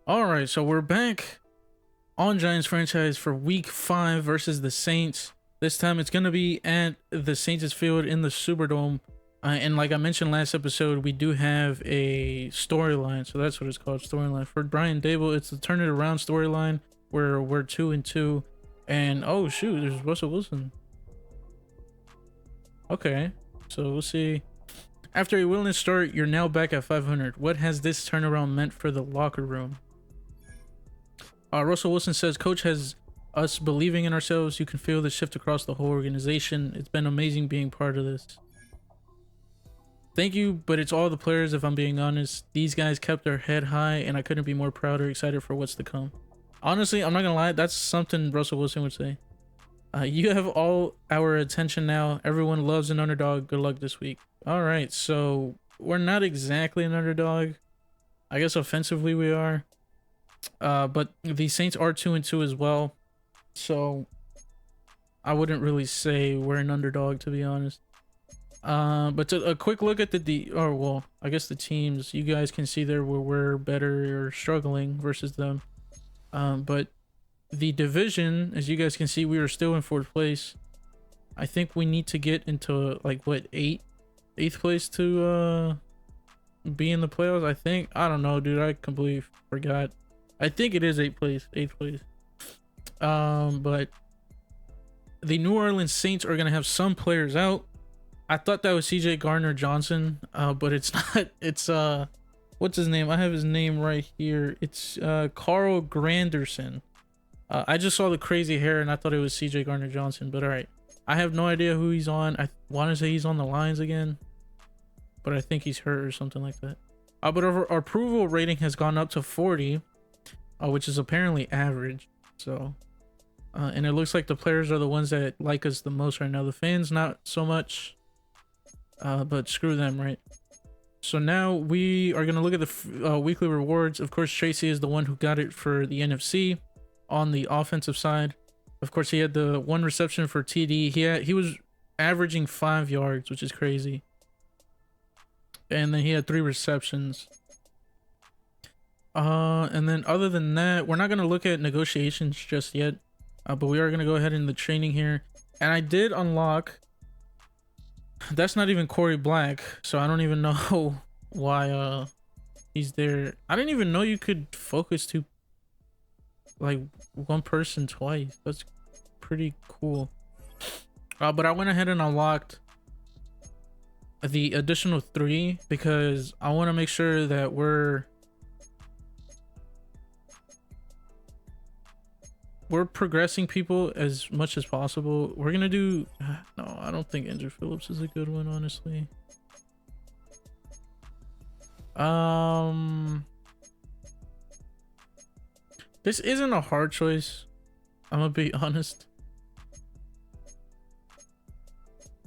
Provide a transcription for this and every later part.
All right, so we're back on Giants franchise for week 5 versus the Saints. This time it's going to be at the Saints' field in the Superdome. And like I mentioned last episode, we do have a storyline. So that's what it's called, storyline. For Brian Dable, it's the turn it around storyline where we're 2-2. And oh shoot, there's Russell Wilson. Okay, so we'll see. After a winless start, you're now back at 500. What has this turnaround meant for the locker room? Russell Wilson says, Coach has us believing in ourselves. You can feel the shift across the whole organization. It's been amazing being part of this. Thank you, but it's all the players, if I'm being honest. These guys kept their head high, and I couldn't be more proud or excited for what's to come. Honestly, I'm not going to lie. That's something Russell Wilson would say. You have all our attention now. Everyone loves an underdog. Good luck this week. All right, so we're not exactly an underdog. I guess offensively we are. But the Saints are 2-2 as well, so I wouldn't really say we're an underdog, to be honest. But a quick look at I guess the teams. You guys can see there where we're better or struggling versus them. But the division, as you guys can see, we are still in 4th place. I think we need to get into like what 8th place to be in the playoffs. I don't know, dude. I completely forgot. I think it is 8th place. But the New Orleans Saints are gonna have some players out. I thought that was CJ Gardner-Johnson, but it's not. It's what's his name? I have his name right here. It's Carl Granderson. I just saw the crazy hair and I thought it was CJ Gardner-Johnson, but all right. I have no idea who he's on. I want to say he's on the Lions again, but I think he's hurt or something like that. But our approval rating has gone up to 40. Which is apparently average. So and it looks like the players are the ones that like us the most right now. The fans not so much, but screw them, right? So now we are going to look at the weekly rewards. Of course, Tracy is the one who got it for the NFC on the offensive side. Of course, he had the 1 reception for TD. He was averaging 5 yards, which is crazy, and then he had 3 receptions. And then other than that, we're not going to look at negotiations just yet, but we are going to go ahead in the training here. And I did unlock, that's not even Corey Black, so I don't even know why he's there. I didn't even know you could focus to like one person twice. That's pretty cool. But I went ahead and unlocked the additional 3 because I want to make sure that we're progressing people as much as possible. We're gonna do no, I don't think Andrew Phillips is a good one, honestly. This isn't a hard choice, I'm gonna be honest.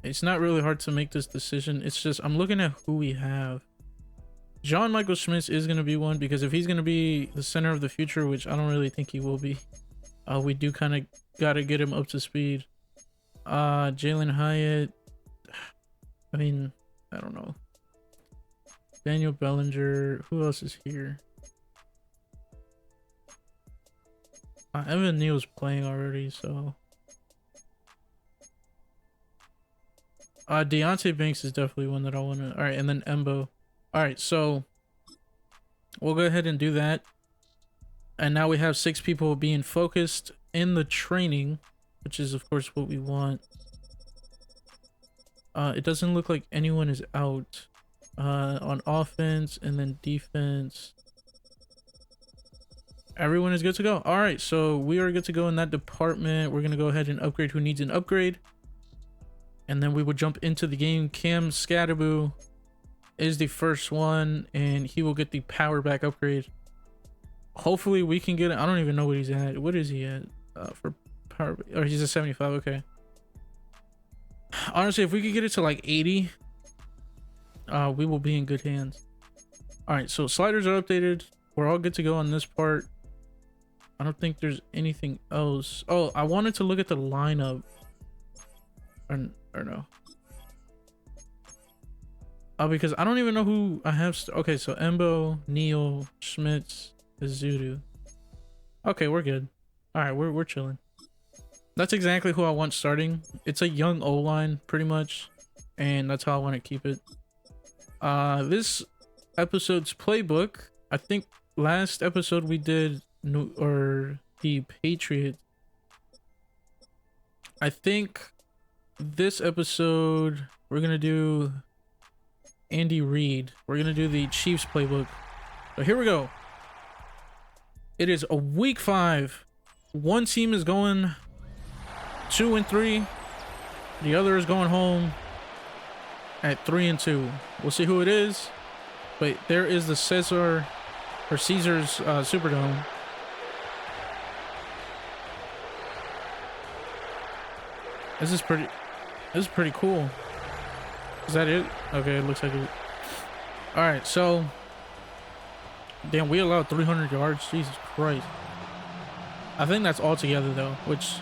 It's not really hard to make this decision. It's just I'm looking at who we have. John Michael Schmitz is gonna be one, because if he's gonna be the center of the future, which I don't really think he will be, we do kind of gotta get him up to speed. Jalen Hyatt, I mean, I don't know. Daniel Bellinger, who else is here? Evan Neal's playing already, so Deontay Banks is definitely one that I want to. All right, and then Embo. All right, so we'll go ahead and do that. And now we have 6 people being focused in the training, which is of course what we want. It doesn't look like anyone is out on offense, and then defense. Everyone is good to go. All right, so we are good to go in that department. We're going to go ahead and upgrade who needs an upgrade. And then we will jump into the game. Cam Scatterboo is the first one, and he will get the power back upgrade. Hopefully we can get it. I don't even know what he's at. What is he at for power? Or he's at 75. Okay. Honestly, if we could get it to like 80, we will be in good hands. All right, so sliders are updated. We're all good to go on this part. I don't think there's anything else. Oh, I wanted to look at the lineup. Or no. Because I don't even know who I have. Okay, so Embo, Neal, Schmitz, is Zudu. Okay, we're good. All right, we're chilling. That's exactly who I want starting. It's a young O-line, pretty much, and that's how I want to keep it. This episode's playbook. I think last episode we did the Patriots. I think this episode we're gonna do Andy Reid. We're gonna do the Chiefs playbook. So here we go. It is a week 5. One team is going 2-3. The other is going home at 3-2. We'll see who it is. But there is the Caesar's Superdome. This is pretty cool. Is that it? Okay, it looks like it. All right, so damn, we allowed 300 yards. Jesus Christ. I think that's all together though, which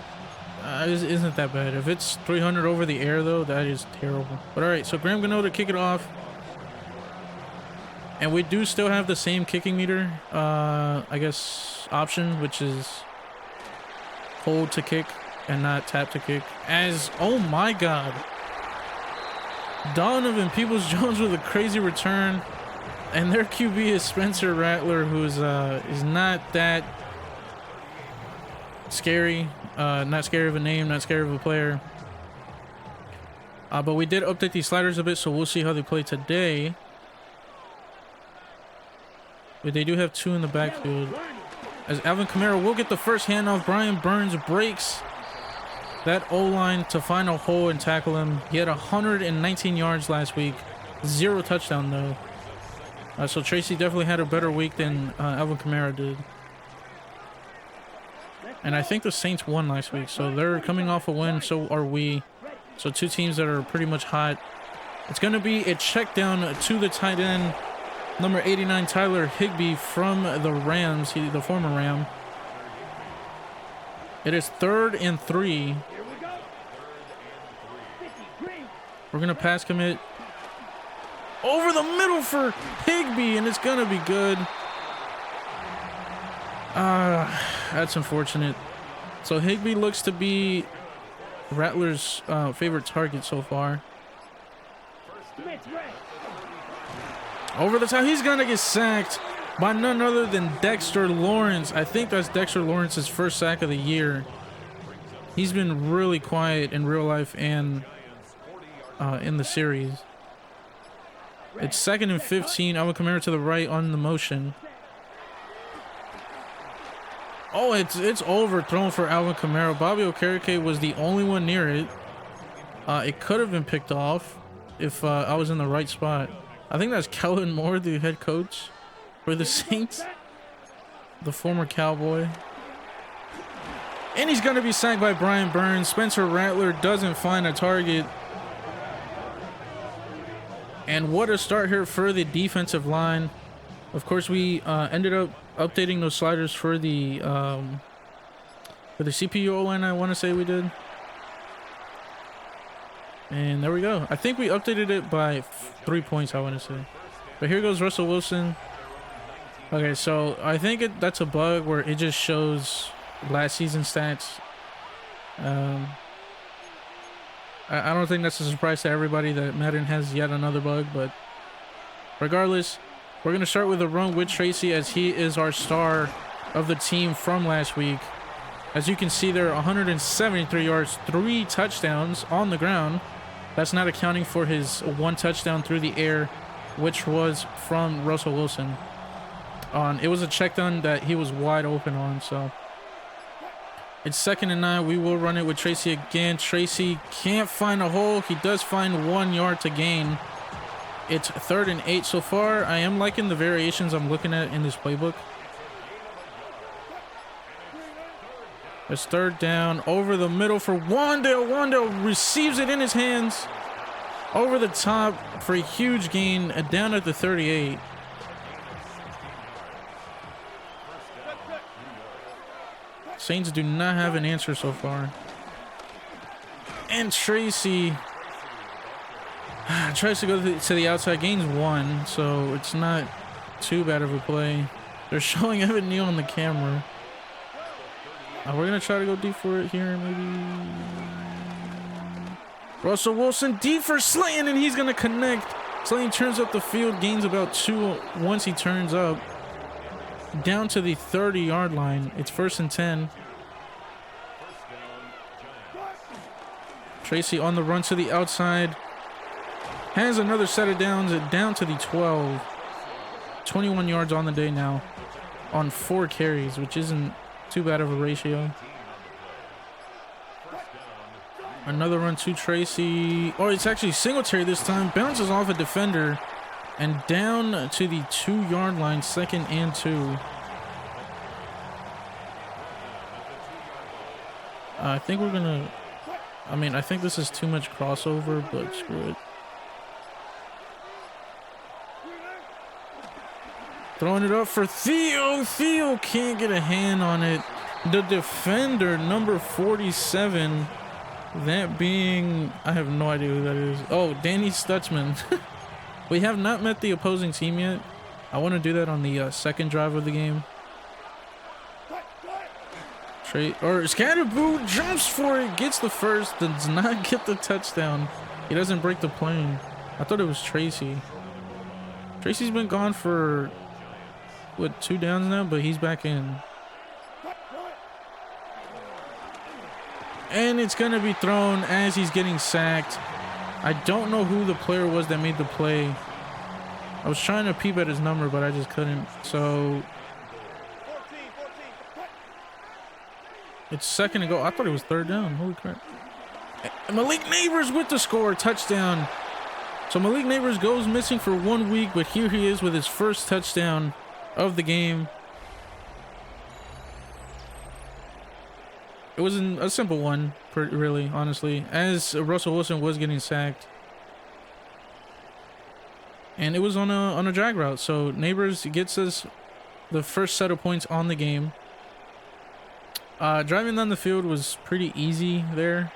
isn't that bad. If it's 300 over the air though, that is terrible. But all right, so Graham Gano to kick it off. And we do still have the same kicking meter, I guess, option, which is hold to kick and not tap to kick. As, oh my God, Donovan Peoples-Jones with a crazy return, and their QB is Spencer Rattler, who is not that scary, not scary of a name, not scary of a player. But we did update these sliders a bit, so we'll see how they play today. But they do have 2 in the backfield. As Alvin Kamara will get the first handoff, Brian Burns breaks that O-line to find a hole and tackle him. He had 119 yards last week. 0 touchdown though. So Tracy definitely had a better week than Alvin Kamara did. And I think the Saints won last week, so they're coming off a win, so are we. So 2 teams that are pretty much hot. It's going to be a check down to the tight end, number 89, Tyler Higbee from the Rams, the former Ram. It is 3rd and 3. We're going to pass commit over the middle for Higbee, and it's going to be good. That's unfortunate. So Higbee looks to be Rattler's favorite target so far. Over the top, he's going to get sacked by none other than Dexter Lawrence. I think that's Dexter Lawrence's first sack of the year. He's been really quiet in real life and in the series. It's 2nd and 15. Alvin Kamara to the right on the motion. Oh, it's overthrown for Alvin Kamara. Bobby Okereke was the only one near it. It could have been picked off if I was in the right spot. I think that's Kellen Moore, the head coach for the Saints, the former Cowboy. And he's going to be sacked by Brian Burns. Spencer Rattler doesn't find a target. And what a start here for the defensive line. Of course, we ended up updating those sliders for the CPU line, I want to say we did. And there we go. I think we updated it by 3 points, I want to say. But here goes Russell Wilson. Okay, so I think that's a bug where it just shows last season stats. I don't think that's a surprise to everybody that Madden has yet another bug, but regardless, we're going to start with a run with Tracy, as he is our star of the team from last week. As you can see there, 173 yards, 3 touchdowns on the ground. That's not accounting for his 1 touchdown through the air, which was from Russell Wilson. It was a check down that he was wide open on, so it's 2nd and 9. We will run it with Tracy again. Tracy can't find a hole. He does find 1 yard to gain. It's 3rd and 8 so far. I am liking the variations I'm looking at in this playbook. It's 3rd down over the middle for Wandale. Wandale receives it in his hands over the top for a huge gain down at the 38. Saints do not have an answer so far. And Tracy tries to go to the outside, gains 1, so it's not too bad of a play. They're showing Evan Neal on the camera. We're going to try to go deep for it here, maybe. Russell Wilson deep for Slayton, and he's going to connect. Slayton turns up the field, gains about 2 once he turns up. Down to the 30-yard line. It's 1st and 10. Tracy on the run to the outside. Has another set of downs, down to the 12. 21 yards on the day now on 4 carries, which isn't too bad of a ratio. Another run to Tracy. Oh, it's actually Singletary this time. Bounces off a defender and down to the 2-yard line, 2nd and 2. I think we're gonna, I think this is too much crossover, but screw it. Throwing it up for Theo. Theo can't get a hand on it. The defender, number 47, that being, I have no idea who that is. Oh, Danny Stutzman. We have not met the opposing team yet. I want to do that on the 2nd drive of the game. Scatterboo jumps for it, gets the first, does not get the touchdown. He doesn't break the plane. I thought it was Tracy. Tracy's been gone for, what, 2 downs now, but he's back in. And it's going to be thrown as he's getting sacked. I don't know who the player was that made the play. I was trying to peep at his number, but I just couldn't. So it's 2nd and go. I thought it was 3rd down. Holy crap. Malik Neighbors with the score. Touchdown. So Malik Neighbors goes missing for 1 week, but here he is with his first touchdown of the game. It was a simple one, really, honestly, as Russell Wilson was getting sacked. And it was on a drag route, so Neighbors gets us the first set of points on the game. Driving down the field was pretty easy there,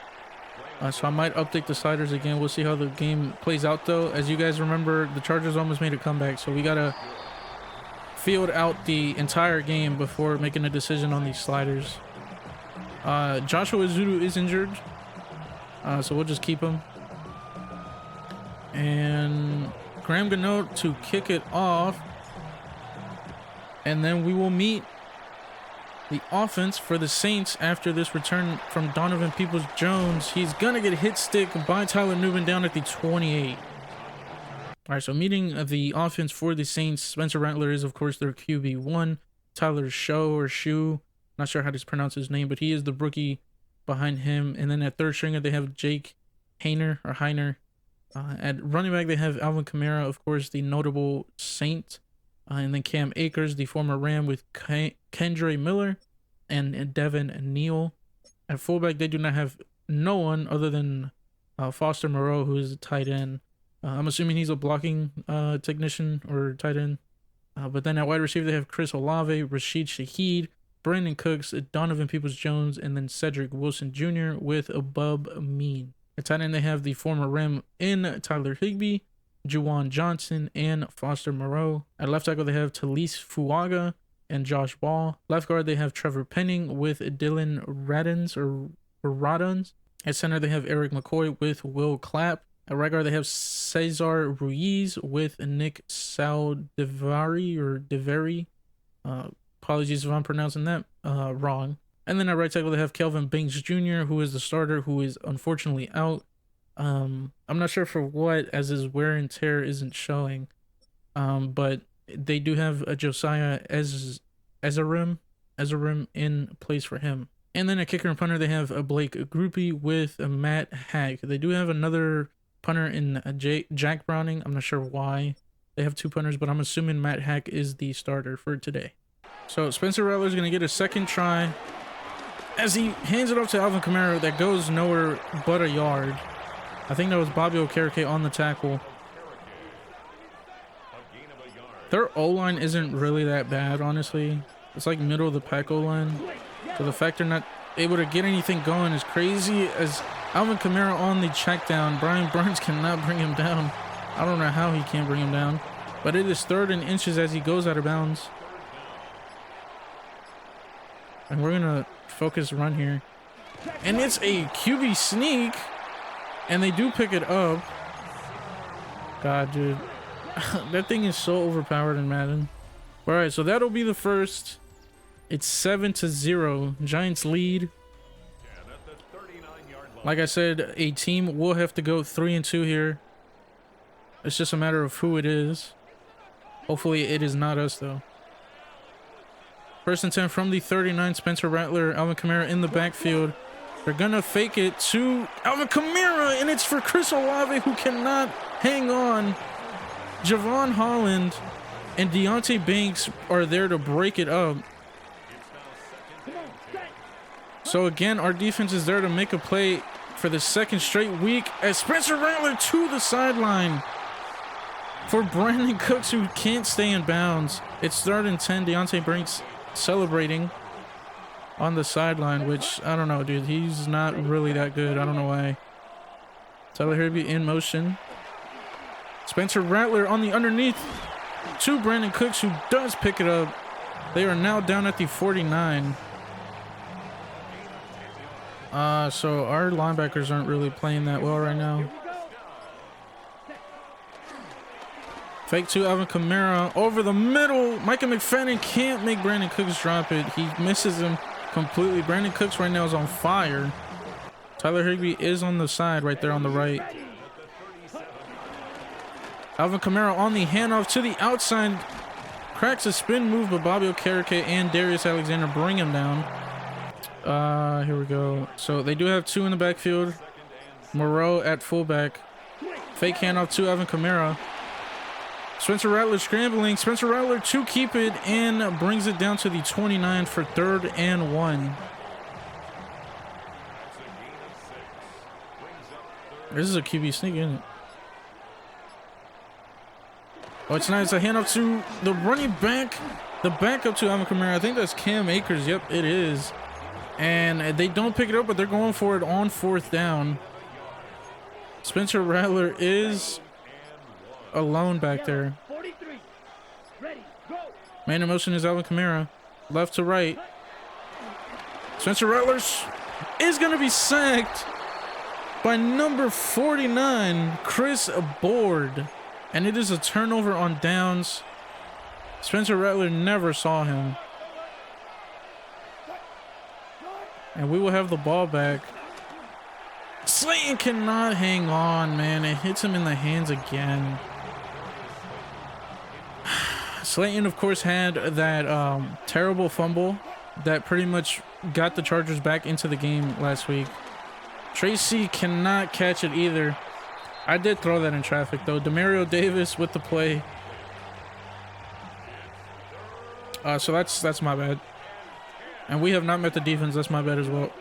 so I might update the sliders again. We'll see how the game plays out, though. As you guys remember, the Chargers almost made a comeback, so we got to field out the entire game before making a decision on these sliders. Joshua Zulu is injured, so we'll just keep him. And Graham Gano to kick it off. And then we will meet the offense for the Saints after this return from Donovan Peoples-Jones. He's going to get hit stick by Tyler Newman down at the 28. All right, so meeting the offense for the Saints. Spencer Rattler is, of course, their QB1. Tyler Shoe, not sure how to pronounce his name, but he is the rookie behind him. And then at third stringer, they have Jake Heiner. At running back, they have Alvin Kamara, of course, the notable Saint. And then Cam Akers, the former Ram, with Kendre Miller and Devin Neal. At fullback, they do not have no one other than Foster Moreau, who is a tight end. I'm assuming he's a blocking technician or tight end. But then at wide receiver, they have Chris Olave, Rashid Shaheed, Brandon Cooks, Donovan Peoples-Jones, and then Cedric Wilson Jr. with Bub Mean. At tight end, they have the former Ram in Tyler Higbee, Juwan Johnson, and Foster Moreau. At left tackle, they have Talise Fuaga and Josh Ball. Left guard, they have Trevor Penning with Dylan Radons. At center, they have Eric McCoy with Will Clapp. At right guard, they have Cesar Ruiz with Nick Saldivari. Apologies if I'm pronouncing that wrong. And then at right tackle, they have Kelvin Banks Jr., who is the starter, who is unfortunately out. I'm not sure for what, as his wear and tear isn't showing. But they do have a Josiah Ezerim in place for him. And then at kicker and punter, they have a Blake Groupie with a Matt Hack. They do have another punter in Jack Browning. I'm not sure why they have 2 punters, but I'm assuming Matt Hack is the starter for today. So Spencer Rattler is going to get a second try as he hands it off to Alvin Kamara that goes nowhere but a yard. I think that was Bobby Okereke on the tackle. Their O-line isn't really that bad, honestly. It's like middle of the pack O-line. So the fact they're not able to get anything going is crazy. As Alvin Kamara on the check down, Brian Burns cannot bring him down. I don't know how he can't bring him down. But it is 3rd and inches as he goes out of bounds. And we're gonna focus run here. And it's a QB sneak. And they do pick it up. God, dude. That thing is so overpowered in Madden. Alright, so that'll be the first. It's 7-0. Giants lead. Like I said, a team will have to go 3-2 here. It's just a matter of who it is. Hopefully it is not us, though. First and 10 from the 39. Spencer Rattler, Alvin Kamara in the backfield. They're gonna fake it to Alvin Kamara, and it's for Chris Olave, who cannot hang on. Javon Holland and Deontay Banks are there to break it up. So again, our defense is there to make a play for the second straight week as Spencer Rattler to the sideline for Brandon Cooks, who can't stay in bounds. It's 3rd and 10. Deontay Banks celebrating on the sideline, which I don't know, dude. He's not really that good. I don't know why. Tyler Higbee in motion. Spencer Rattler on the underneath to Brandon Cooks, who does pick it up. They are now down at the 49. So our linebackers aren't really playing that well right now. Fake to Alvin Kamara over the middle. Micah McFadden can't make Brandon Cooks drop it. He misses him completely. Brandon Cooks right now is on fire. Tyler Higbee is on the side right there on the right. Alvin Kamara on the handoff to the outside. Cracks a spin move, but Bobby Okereke and Darius Alexander bring him down. Here we go. So they do have 2 in the backfield. Moreau at fullback. Fake handoff to Alvin Kamara. Spencer Rattler scrambling. Spencer Rattler to keep it and brings it down to the 29 for 3rd and 1. This is a QB sneak, isn't it? Oh, it's nice. A handoff to the running back. The backup to Alvin Kamara. I think that's Cam Akers. Yep, it is. And they don't pick it up, but they're going for it on 4th down. Spencer Rattler is alone back there. Man in motion is Alvin Kamara. Left to right. Spencer Rattler is going to be sacked by number 49, Chris Board. And it is a turnover on downs. Spencer Rattler never saw him. And we will have the ball back. Slayton cannot hang on, man. It hits him in the hands again. Slayton, of course, had that terrible fumble that pretty much got the Chargers back into the game last week. Tracy cannot catch it either. I did throw that in traffic, though. Demario Davis with the play. So that's my bad. And we have not met the defense. That's my bad as well.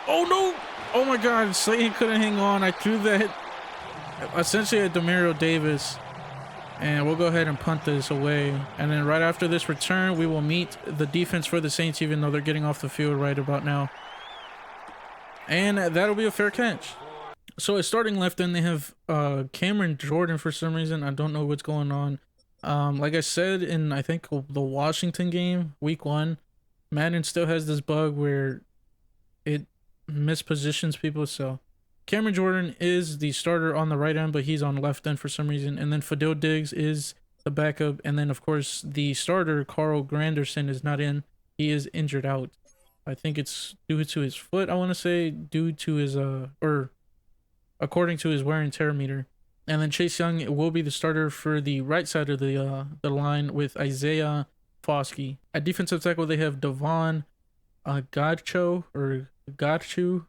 Oh, no. Oh, my God. Slayton couldn't hang on. I threw that essentially at Demario Davis. And we'll go ahead and punt this away. And then right after this return, we will meet the defense for the Saints, even though they're getting off the field right about now. And that'll be a fair catch. So at starting left end, they have Cameron Jordan for some reason. I don't know what's going on. Like I said in, I think, the Washington game, week 1, Madden still has this bug where it mispositions people. So Cameron Jordan is the starter on the right end, but he's on left end for some reason. And then Fadil Diggs is the backup. And then, of course, the starter, Carl Granderson, is not in. He is injured out. I think it's due to his foot, I want to say, due to his, or according to his wear and tear meter. And then Chase Young will be the starter for the right side of the line with Isaiah Foskey. At defensive tackle, they have Devon Godcho, or Godchu.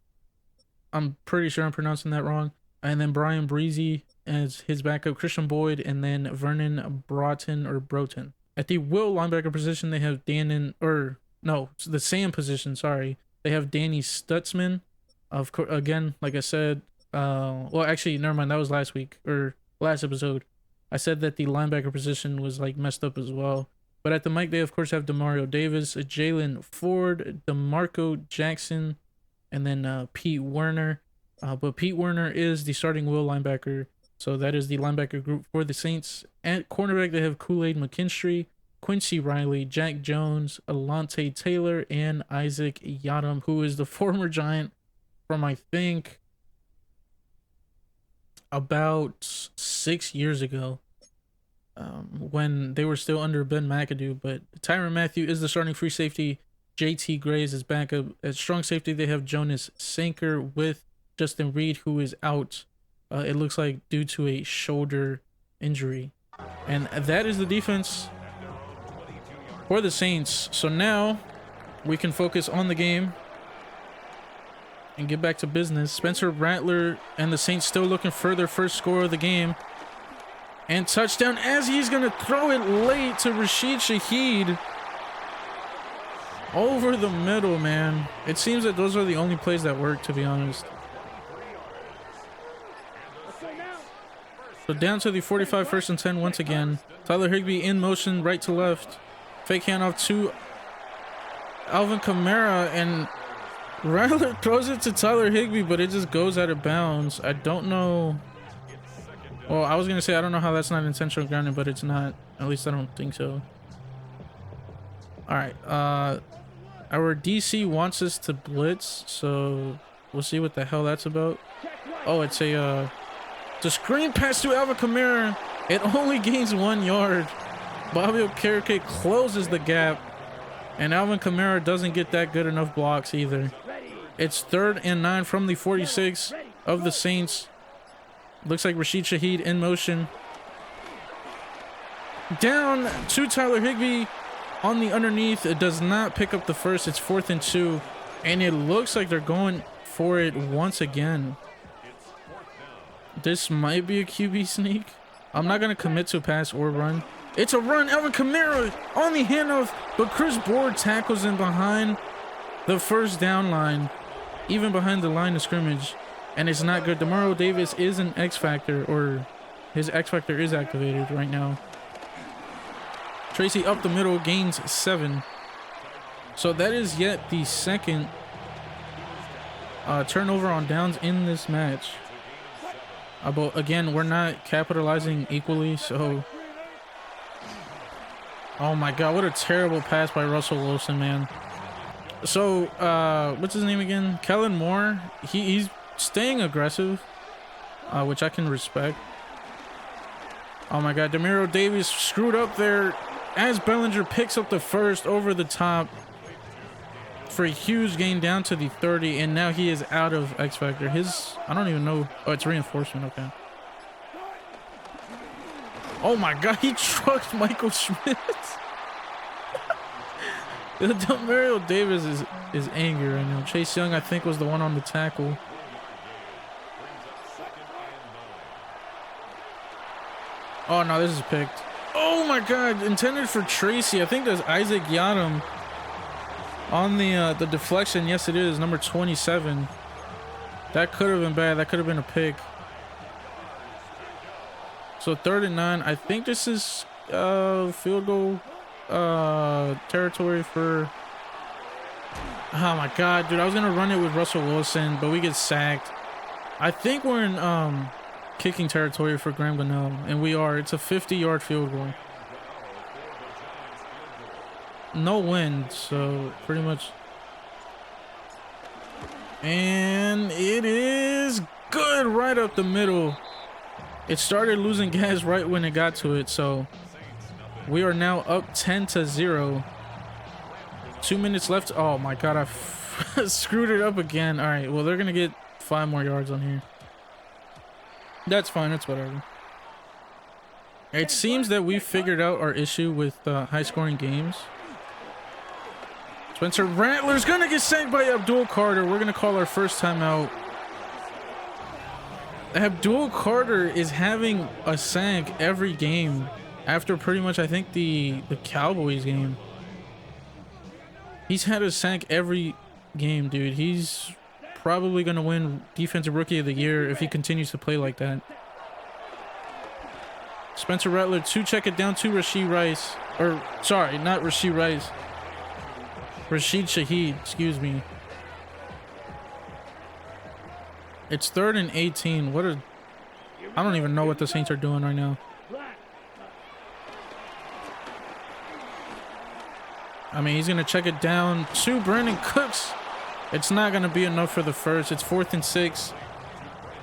I'm pretty sure I'm pronouncing that wrong. And then Brian Breezy as his backup, Christian Boyd, and then Vernon Broughton. At the will linebacker position, they have the Sam position, sorry. They have Danny Stutzman. Of course, again, like I said, well, actually, never mind. That was last week or last episode. I said that the linebacker position was like messed up as well. But at the mic, they of course have Demario Davis, Jalen Ford, DeMarco Jackson, and then Pete Werner. But Pete Werner is the starting will linebacker. So that is the linebacker group for the Saints. At cornerback, they have Kool-Aid McKinstry. Quincy Riley, Jack Jones, Alante Taylor, and Isaac Yadam, who is the former Giant from, I think, about 6 years ago, when they were still under Ben McAdoo. But Tyrann Mathieu is the starting free safety. JT Gray is his backup. At strong safety, they have Jonas Sanker with Justin Reed, who is out. It looks like due to a shoulder injury. And that is the defense for the Saints. So now we can focus on the game and get back to business. Spencer Rattler and the Saints still looking for their first score of the game. And touchdown as he's going to throw it late to Rashid Shaheed. Over the middle, man. It seems that those are the only plays that work, to be honest. So down to the 45, 1st and 10 once again. Tyler Higbee in motion, right to left. Fake handoff to Alvin Kamara, and Rattler throws it to Tyler Higbee, but it just goes out of bounds. I don't know. Well, I was going to say I don't know how that's not intentional grounding, but it's not. At least I don't think so. All right. Our DC wants us to blitz, so we'll see what the hell that's about. Oh, it's a screen pass to Alvin Kamara. It only gains 1 yard. Bobby Okereke closes the gap, and Alvin Kamara doesn't get that good enough blocks either. It's 3rd and 9 from the 46 of the Saints. Looks like Rashid Shaheed in motion. Down to Tyler Higbee on the underneath. It does not pick up the first. It's 4th and 2, and it looks like they're going for it once again. This might be a QB sneak. I'm not going to commit to a pass or run. It's a run. Alvin Kamara on the handoff, but Chris Board tackles him behind the first down line, even behind the line of scrimmage, and it's not good. Demario Davis is an X Factor, or his X Factor is activated right now. Tracy up the middle, gains 7. So that is yet the second turnover on downs in this match. But again, we're not capitalizing equally, so... Oh my god, what a terrible pass by Russell Wilson, man. So, what's his name again? Kellen Moore. He's staying aggressive, which I can respect. Oh my god, Demario Davis screwed up there as Bellinger picks up the first over the top for a huge gain down to the 30, and now he is out of X Factor. I don't even know. Oh, it's reinforcement. Okay. Oh my god, he trucked Michael Schmidt. Demario Davis is angry right now. Chase Young, I think, was the one on the tackle. Oh no, this is picked. Oh my god, intended for Tracy. I think there's Isaac Yadam on the deflection. Yes, it is, number 27. That could have been bad. That could have been a pick. So 3rd and 9. I think this is field goal territory for... Oh my god, dude, I was gonna run it with Russell Wilson, but we get sacked. I think we're in kicking territory for Graham Gunnell, and we are. It's a 50-yard field goal. No wind, so pretty much. And it is good right up the middle. It started losing gas right when it got to it, so we are now up 10-0. 2 minutes left. Oh my god, I screwed it up again. All right, well, they're gonna get 5 more yards on here. That's fine. That's whatever. It seems that we've figured out our issue with high-scoring games. Spencer Rattler's gonna get sacked by Abdul Carter. We're gonna call our first timeout. Abdul Carter is having a sack every game after pretty much, I think, the Cowboys game. He's had a sack every game, dude. He's probably going to win Defensive Rookie of the Year if he continues to play like that. Spencer Rattler to check it down to Rashid Rice. Or, sorry, not Rashid Rice. Rashid Shaheed, excuse me. It's 3rd and 18. I don't even know what the Saints are doing right now. I mean, he's going to check it down to Brandon Cooks. It's not going to be enough for the first. It's 4th and 6.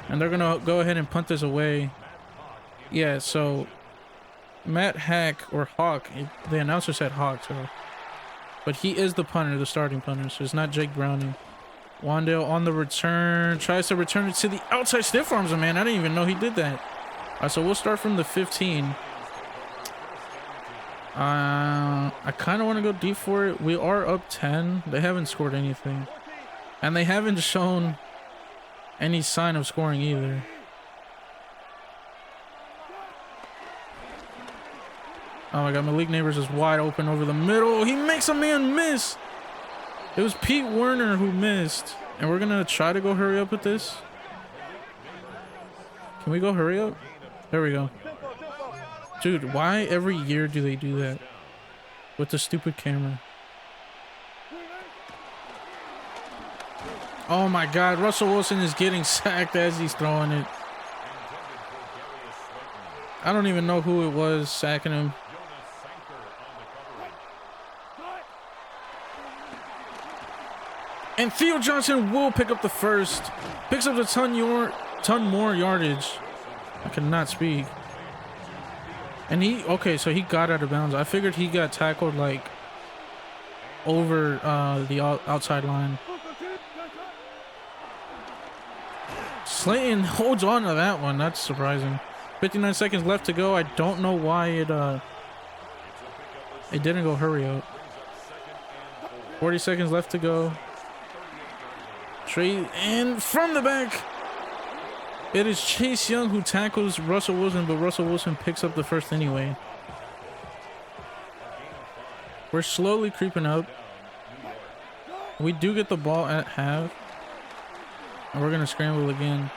And they're going to go ahead and punt this away. Yeah, so Matt Hack or Hawk, the announcer said Hawk, so. But he is the punter, the starting punter, so it's not Jake Browning. Wandale on the return, tries to return it to the outside, stiff arms him, man. I didn't even know he did that. All right, so we'll start from the 15. I kind of want to go deep for it. We are up 10. They haven't scored anything. And they haven't shown any sign of scoring either. Oh my god, Malik Neighbors is wide open over the middle. He makes a man miss. It was Pete Werner who missed. And we're going to try to go hurry up with this. Can we go hurry up? There we go. Dude, why every year do they do that? With the stupid camera. Oh my god, Russell Wilson is getting sacked as he's throwing it. I don't even know who it was sacking him. And Theo Johnson will pick up the first. Picks up a ton more yardage. I cannot speak. And okay, so he got out of bounds. I figured he got tackled like over the outside line. Slayton holds on to that one. That's surprising. 59 seconds left to go. I don't know why it didn't go hurry up. 40 seconds left to go. Trey, and from the back, it is Chase Young who tackles Russell Wilson, but Russell Wilson picks up the first anyway. We're slowly creeping up. We do get the ball at half. And we're going to scramble again.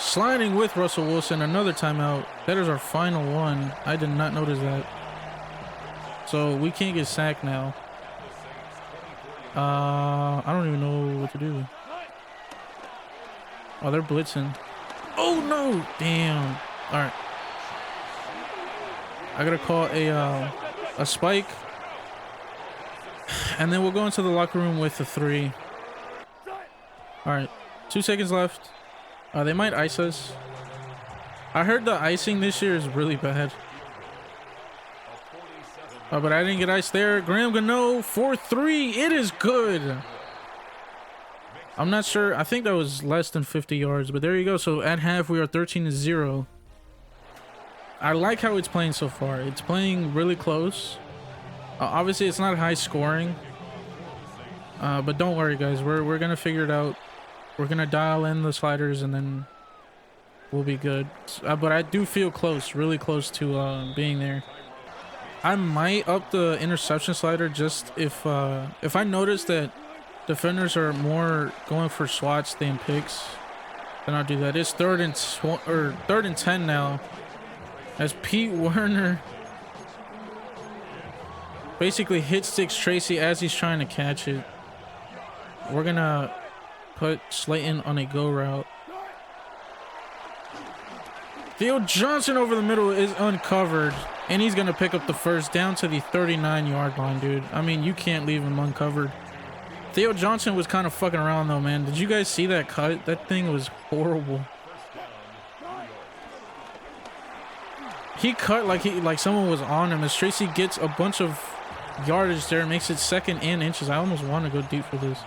Sliding with Russell Wilson, another timeout. That is our final one. I did not notice that. So we can't get sacked now. I don't even know what to do. Oh, they're blitzing. Oh no! Damn. All right. I gotta call a spike, and then we'll go into the locker room with a 3. All right. 2 seconds left. They might ice us. I heard the icing this year is really bad. But I didn't get iced there. Graham Gano for 3. It is good. I'm not sure. I think that was less than 50 yards, but there you go. So at half, we are 13-0. I like how it's playing so far. It's playing really close. Obviously, it's not high scoring. But don't worry, guys. We're going to figure it out. We're going to dial in the sliders, and then we'll be good. But I do feel close, really close to being there. I might up the interception slider just if I notice that defenders are more going for swats than picks, then I'll do that. It's 3rd and 10 now, as Pete Werner basically hit sticks Tracy as he's trying to catch it. We're gonna put Slayton on a go route. Theo Johnson over the middle is uncovered, and he's gonna pick up the first down to the 39-yard line, dude. I mean, you can't leave him uncovered. Theo Johnson was kind of fucking around though, man. Did you guys see that cut? That thing was horrible. He cut like someone was on him as Tracy gets a bunch of yardage there, makes it 2nd and inches. I almost want to go deep for this.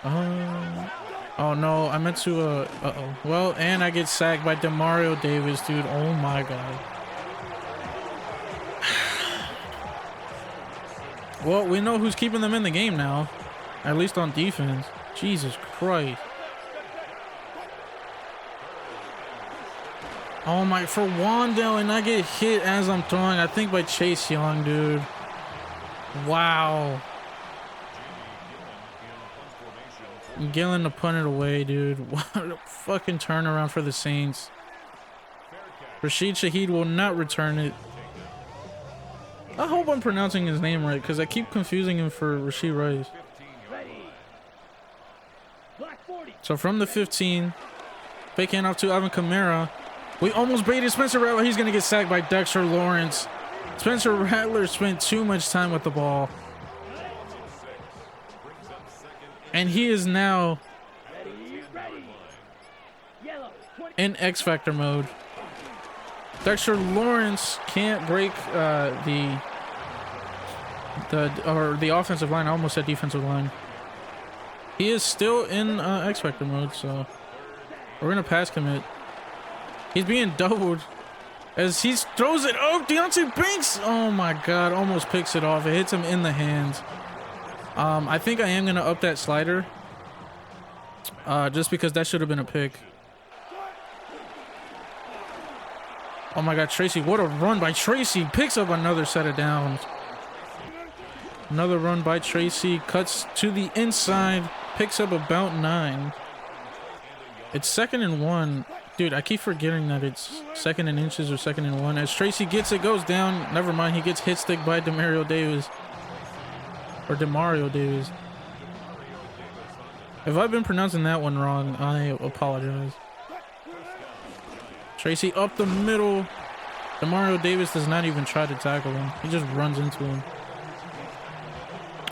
Oh no, I meant to uh-oh. Well, and I get sacked by Demario Davis, dude. Oh my god. Well, we know who's keeping them in the game now. At least on defense. Jesus Christ. Oh my, for Wandale, and I get hit as I'm throwing, I think by Chase Young, dude. Wow. Gillen to punt it away, dude. What a fucking turnaround for the Saints. Rashid Shaheed will not return it. I hope I'm pronouncing his name right, because I keep confusing him for Rashid Rice. So from the 15, fake handoff to Alvin Kamara. We almost baited Spencer Rattler. He's going to get sacked by Dexter Lawrence. Spencer Rattler spent too much time with the ball. And he is now in X Factor mode. Dexter Lawrence can't break the offensive line. I almost said defensive line. He is still in X Factor mode, so we're gonna pass commit. He's being doubled as he throws it up. Deontay Banks, oh my god, almost picks it off. It hits him in the hands. I think I am gonna up that slider, just because that should have been a pick. Oh my god, Tracy, what a run by Tracy. Picks up another set of downs. Another run by Tracy, cuts to the inside, picks up about 9. It's 2nd and 1. Dude, I keep forgetting that it's 2nd and inches or 2nd and 1. As Tracy gets it, goes down. Never mind, he gets hit stick by Demario Davis. Or Demario Davis. If I've been pronouncing that one wrong, I apologize. Tracy up the middle. Demario Davis does not even try to tackle him. He just runs into him.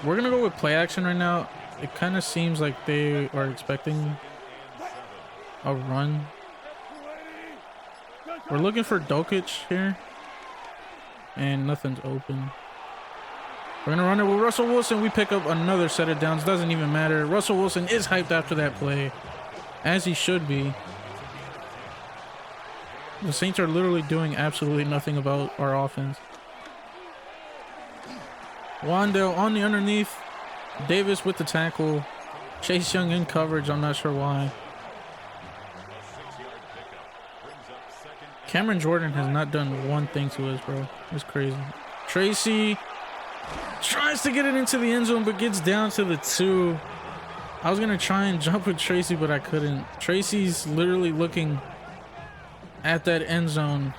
We're going to go with play action right now. It kind of seems like they are expecting a run. We're looking for Dokic here. And nothing's open. We're going to run it with Russell Wilson. We pick up another set of downs. Doesn't even matter. Russell Wilson is hyped after that play. As he should be. The Saints are literally doing absolutely nothing about our offense. Wandale on the underneath. Davis with the tackle. Chase Young in coverage. I'm not sure why. Cameron Jordan has not done one thing to us, bro. It's crazy. Tracy tries to get it into the end zone, but gets down to the 2. I was going to try and jump with Tracy, but I couldn't. Tracy's literally looking at that end zone,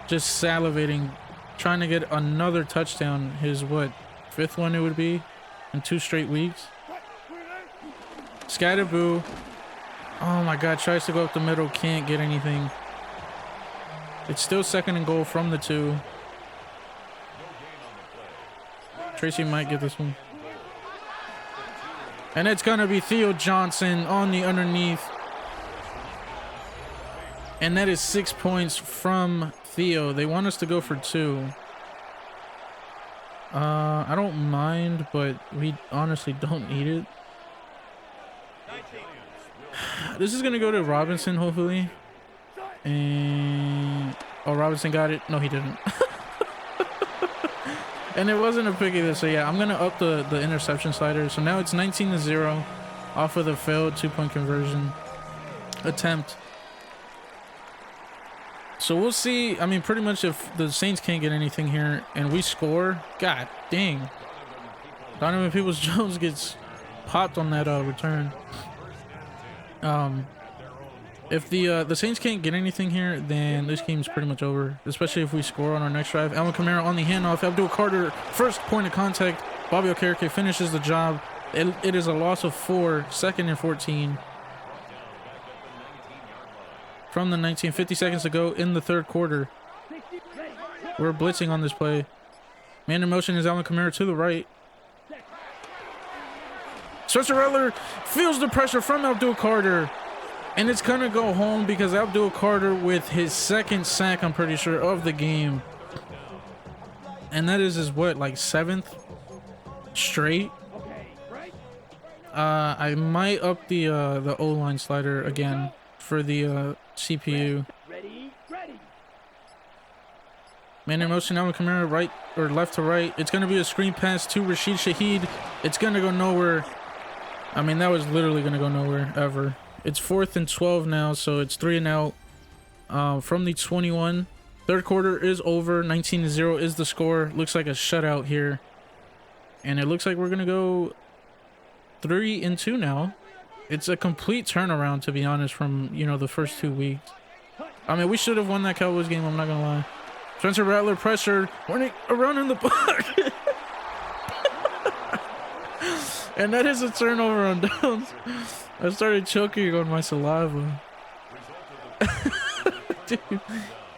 just salivating, trying to get another touchdown. His, what, 5th one it would be in 2 straight weeks. Scatterboo. Oh my god, tries to go up the middle, can't get anything. It's still 2nd and goal from the 2. Tracy might get this one. And it's gonna be Theo Johnson on the underneath. And that is 6 points from Theo. They want us to go for 2. I don't mind, but we honestly don't need it. This is gonna go to Robinson, hopefully. And oh, Robinson got it. No, he didn't. And it wasn't a pick either. So yeah, I'm gonna up the interception slider. So now it's 19-0 off of the failed 2-point conversion attempt. So we'll see. I mean, pretty much if the Saints can't get anything here and we score, god dang, Donovan Peoples-Jones gets popped on that return. If the Saints can't get anything here, then this game's pretty much over, especially if we score on our next drive. Alvin Kamara on the handoff. Abdul Carter, first point of contact. Bobby Okereke finishes the job. It is a loss of 4, 2nd and 14. From the 19, 50 seconds to go in the 3rd quarter. We're blitzing on this play. Man in motion is Alvin Kamara to the right. Spencer Rattler feels the pressure from Abdul Carter. And it's going to go home because Abdul Carter with his 2nd sack, I'm pretty sure, of the game. And that is his, what, like 7th straight? I might up the O-line slider again for the CPU. Man in motion, Alvin Kamara right or left to right. It's going to be a screen pass to Rashid Shaheed. It's going to go nowhere. I mean, that was literally going to go nowhere ever. It's 4th and 12 now, so it's 3 and out from the 21. 3rd quarter is over. 19-0 is the score. Looks like a shutout here. And it looks like we're going to go 3 and 2 now. It's a complete turnaround, to be honest, from, you know, the first 2 weeks. I mean, we should have won that Cowboys game, I'm not going to lie. Spencer Rattler pressured, running around in the pocket. And that is a turnover on downs. I started choking on my saliva. Dude,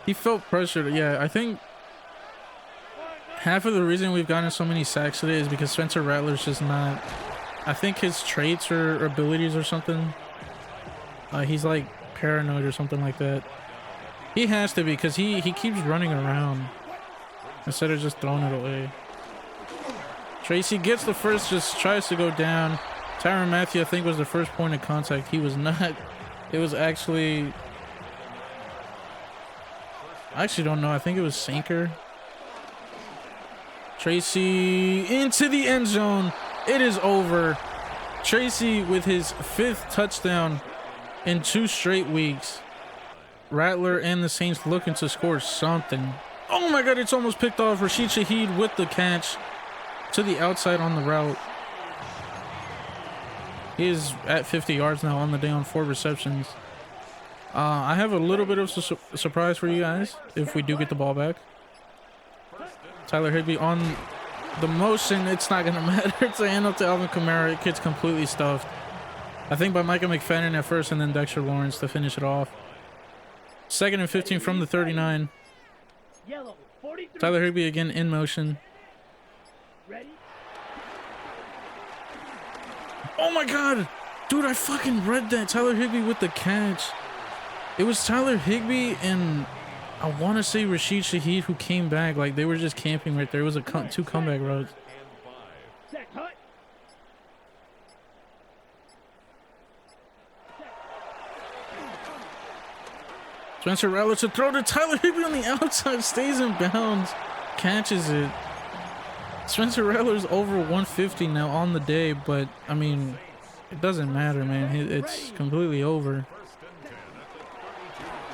he felt pressured. Yeah, I think Half of the reason we've gotten so many sacks today is because Spencer Rattler's just not... I think his traits or abilities or something. He's like paranoid or something like that. He has to be, because he keeps running around instead of just throwing it away. Tracy gets the first, just tries to go down. Tyrann Mathieu, I think, was the first point of contact. He was not. It was actually... I actually don't know. I think it was Sanker. Tracy into the end zone. It is over. Tracy with his 5th touchdown in 2 straight weeks. Rattler and the Saints looking to score something. Oh my god, it's almost picked off. Rashid Shaheed with the catch to the outside on the route. He is at 50 yards now on the day on 4 receptions. I have a little bit of a surprise for you guys if we do get the ball back. Tyler Higbee on the motion. It's not going to matter. It's a handoff to Alvin Kamara. It gets completely stuffed. I think by Micah McFadden at first and then Dexter Lawrence to finish it off. 2nd and 15 from the 39. Tyler Higbee again in motion. Oh my god! Dude, I fucking read that. Tyler Higbee with the catch. It was Tyler Higbee and I want to say Rashid Shaheed who came back. Like, they were just camping right there. It was a 2 comeback routes. Spencer Rattler to throw to Tyler Higbee on the outside. Stays in bounds. Catches it. Spencer Rattler's over 150 now on the day, but I mean, it doesn't matter, man. It's completely over.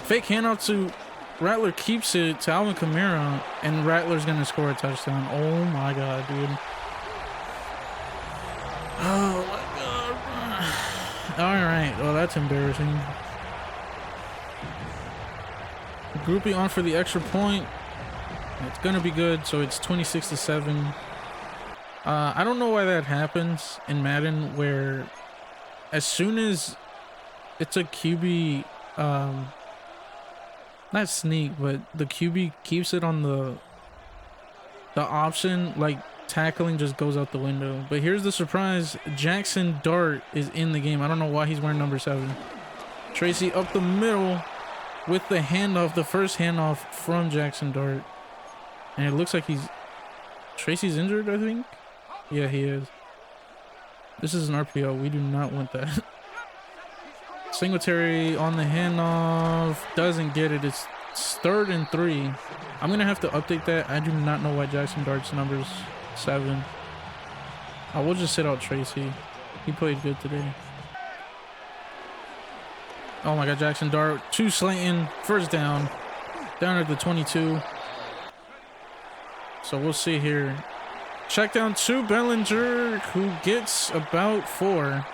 Fake handoff to Rattler, keeps it to Alvin Kamara, and Rattler's gonna score a touchdown. Oh my god, dude. Oh my god. All right, well, that's embarrassing. Groupie on for the extra point. It's gonna be good, so it's 26-7. I don't know why that happens in Madden, where as soon as it's a QB, not sneak, but the QB keeps it on the option, like tackling just goes out the window. But here's the surprise: Jaxon Dart is in the game. I don't know why he's wearing number 7. Tracy up the middle with the handoff, the first handoff from Jaxon Dart, and it looks like Tracy's injured, I think. Yeah, he is. This is an RPO. We do not want that. Singletary on the handoff. Doesn't get it. It's 3rd and 3. I'm going to have to update that. I do not know why Jaxon Dart's number's 7. I will just sit out Tracy. He played good today. Oh my god, Jaxon Dart. 2 Slayton. First down. Down at the 22. So we'll see here. Check down to Bellinger, who gets about 4.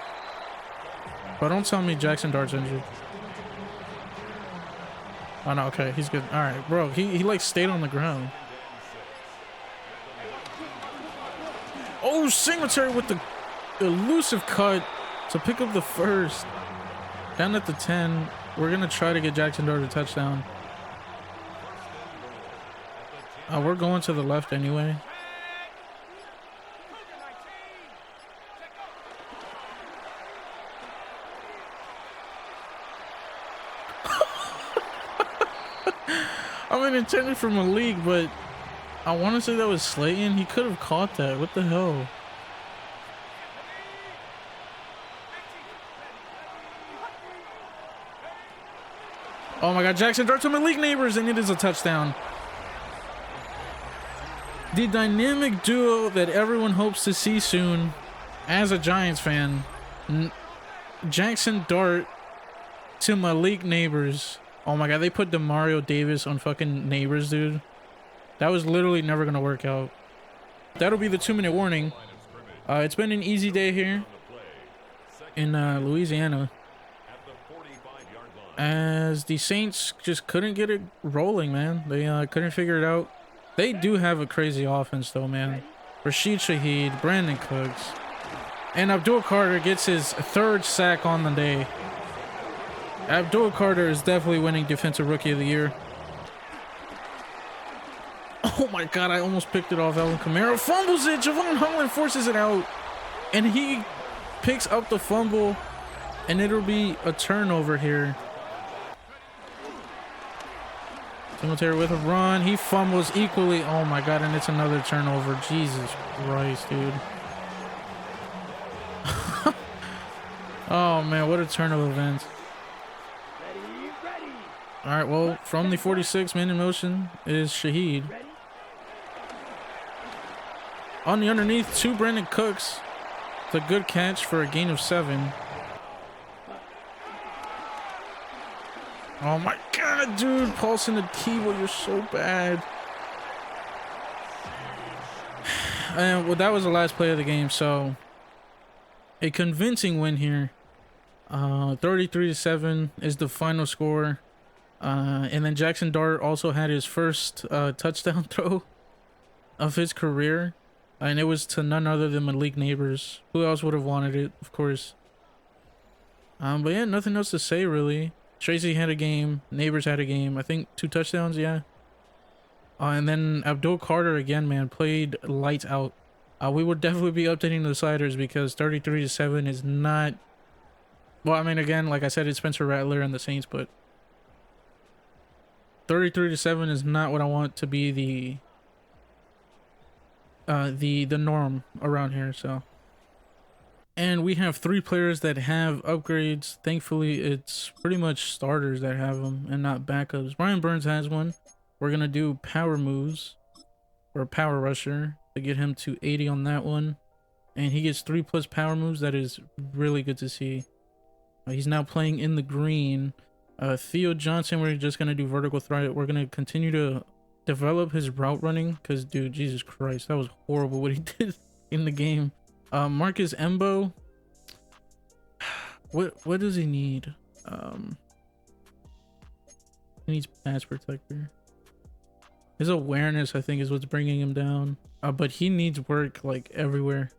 But don't tell me Jaxon Dart's injured. Oh no, okay, he's good. All right, bro, he like stayed on the ground. Oh, Singletary with the elusive cut to pick up the first. Down at the 10. We're gonna try to get Jaxon Dart a touchdown. We're going to the left anyway. I mean, intended for Malik, but I want to say that was Slayton. He could have caught that. What the hell? Oh my god, Jaxon Dart to Malik Neighbors, and it is a touchdown. The dynamic duo that everyone hopes to see soon as a Giants fan. Jaxon Dart to Malik Neighbors. Oh my god, they put Demario Davis on fucking Neighbors, dude. That was literally never gonna work out. That'll be the 2-minute warning. It's been an easy day here in Louisiana, as the Saints just couldn't get it rolling, man. They couldn't figure it out. They do have a crazy offense though, man. Rashid Shaheed, Brandon Cooks, and Abdul Carter gets his 3rd sack on the day. Abdul Carter is definitely winning Defensive Rookie of the Year. Oh my god, I almost picked it off. Alvin Kamara fumbles it. Javon Holland forces it out. And he picks up the fumble. And it'll be a turnover here. Singletary with a run. He fumbles equally. Oh my god, and it's another turnover. Jesus Christ, dude. Oh man, what a turn of events. All right, well, from the 46, man in motion is Shaheed. On the underneath, to Brandon Cooks. It's a good catch for a gain of 7. Oh my god, dude. Paulson and Tebow, you're so bad. And well, that was the last play of the game, so a convincing win here. 33-7 is the final score. And then Jaxon Dart also had his first touchdown throw of his career. And it was to none other than Malik Neighbors. Who else would have wanted it, of course. But yeah, nothing else to say, really. Tracy had a game. Neighbors had a game. I think 2 touchdowns, yeah. And then Abdul Carter, again, man, played lights out. We would definitely be updating the sliders because 33-7 is not... Well, I mean, again, like I said, it's Spencer Rattler and the Saints, but 33-7 is not what I want to be the norm around here, so. And we have 3 players that have upgrades. Thankfully, it's pretty much starters that have them and not backups. Brian Burns has one. We're gonna do power moves or power rusher to get him to 80 on that one, and he gets 3+ power moves. That is really good to see. He's now playing in the green. Theo Johnson, we're just gonna do vertical threat. We're gonna continue to develop his route running because, dude, Jesus Christ, that was horrible what he did in the game. Marcus Embo, what does he need? He needs pass protector. His awareness, I think, is what's bringing him down. But he needs work like everywhere.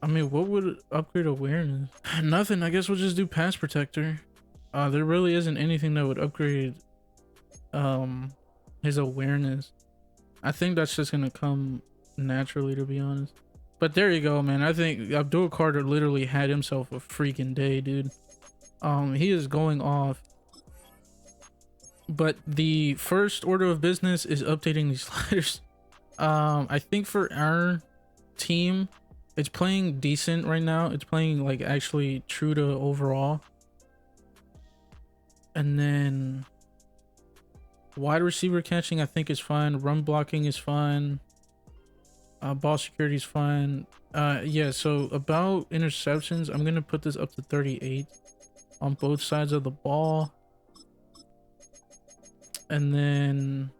I mean, what would upgrade awareness? Nothing. I guess we'll just do pass protector. There really isn't anything that would upgrade his awareness. I think that's just gonna come naturally, to be honest. But there you go, man. I think Abdul Carter literally had himself a freaking day, dude. He is going off. But the first order of business is updating these sliders. I think for our team, it's playing decent right now. It's playing like actually true to overall. And then wide receiver catching, I think, is fine. Run blocking is fine. Ball security is fine. Yeah, so about interceptions, I'm gonna put this up to 38 on both sides of the ball. And then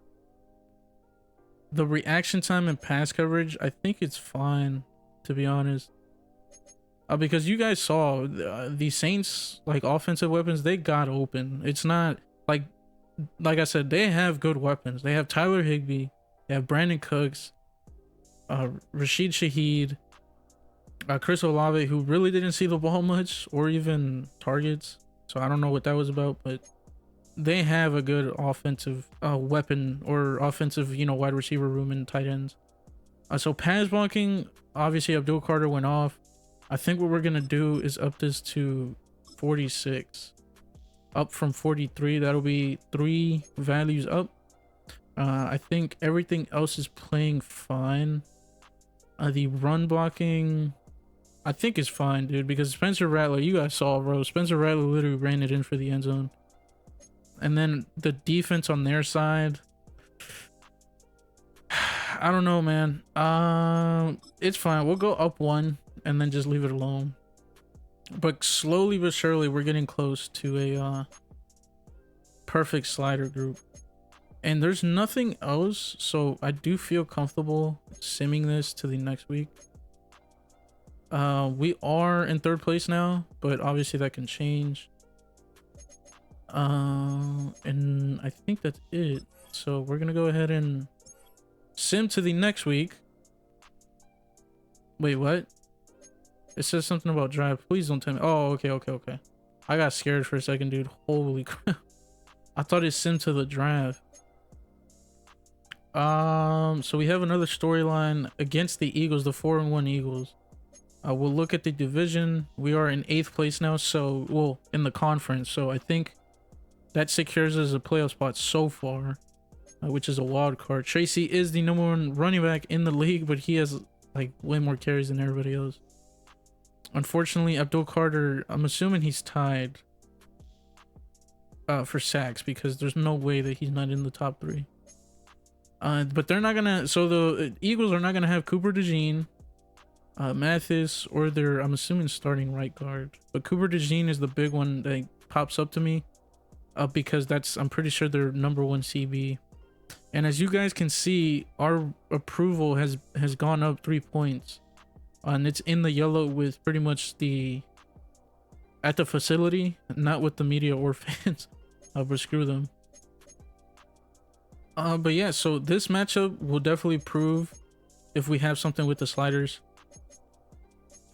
the reaction time and pass coverage, I think it's fine, to be honest. Because you guys saw the Saints, like, offensive weapons, they got open. It's not like I said, they have good weapons. They have Tyler Higbee, they have Brandon Cooks, Rashid Shaheed, Chris Olave, who really didn't see the ball much or even targets, so I don't know what that was about, but they have a good offensive weapon or offensive, you know, wide receiver room and tight ends. So pass blocking, obviously Abdul Carter went off. I think what we're gonna do is up this to 46, up from 43. That'll be 3 values up. I think everything else is playing fine. The run blocking, I think, is fine, dude, because Spencer Rattler, you guys saw, bro. Spencer Rattler literally ran it in for the end zone. And then the defense on their side, I don't know, man. It's fine. We'll go up 1 and then just leave it alone. But slowly but surely, we're getting close to a perfect slider group. And there's nothing else, so I do feel comfortable simming this to the next week. We are in 3rd place now, but obviously that can change. And I think that's it. So we're gonna go ahead and sim to the next week. Wait, what? It says something about drive. Please don't tell me. Oh, okay. I got scared for a second, dude. Holy crap. I thought it sent to the draft. So we have another storyline against the Eagles, the 4-1 Eagles. We'll look at the division. We are in 8th place now, so well in the conference. So I think that secures us a playoff spot so far, which is a wild card. Tracy is the #1 running back in the league, but he has like way more carries than everybody else. Unfortunately, Abdul Carter, I'm assuming he's tied for sacks because there's no way that he's not in the top 3. But they're not gonna. So the Eagles are not gonna have Cooper DeJean, Mathis, or their, I'm assuming, starting right guard. But Cooper DeJean is the big one that pops up to me, because that's, I'm pretty sure, their #1 CB. And as you guys can see, our approval has gone up 3 points, and it's in the yellow with pretty much the at the facility, not with the media or fans. But screw them. But yeah, so this matchup will definitely prove if we have something with the sliders,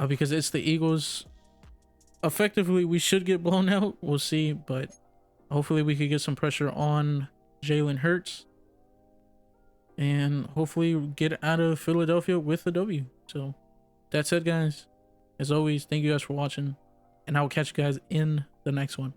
because it's the Eagles. Effectively, we should get blown out. We'll see, but hopefully we could get some pressure on Jalen Hurts and hopefully get out of Philadelphia with a W. So that's it, guys. As always, thank you guys for watching, and I will catch you guys in the next one.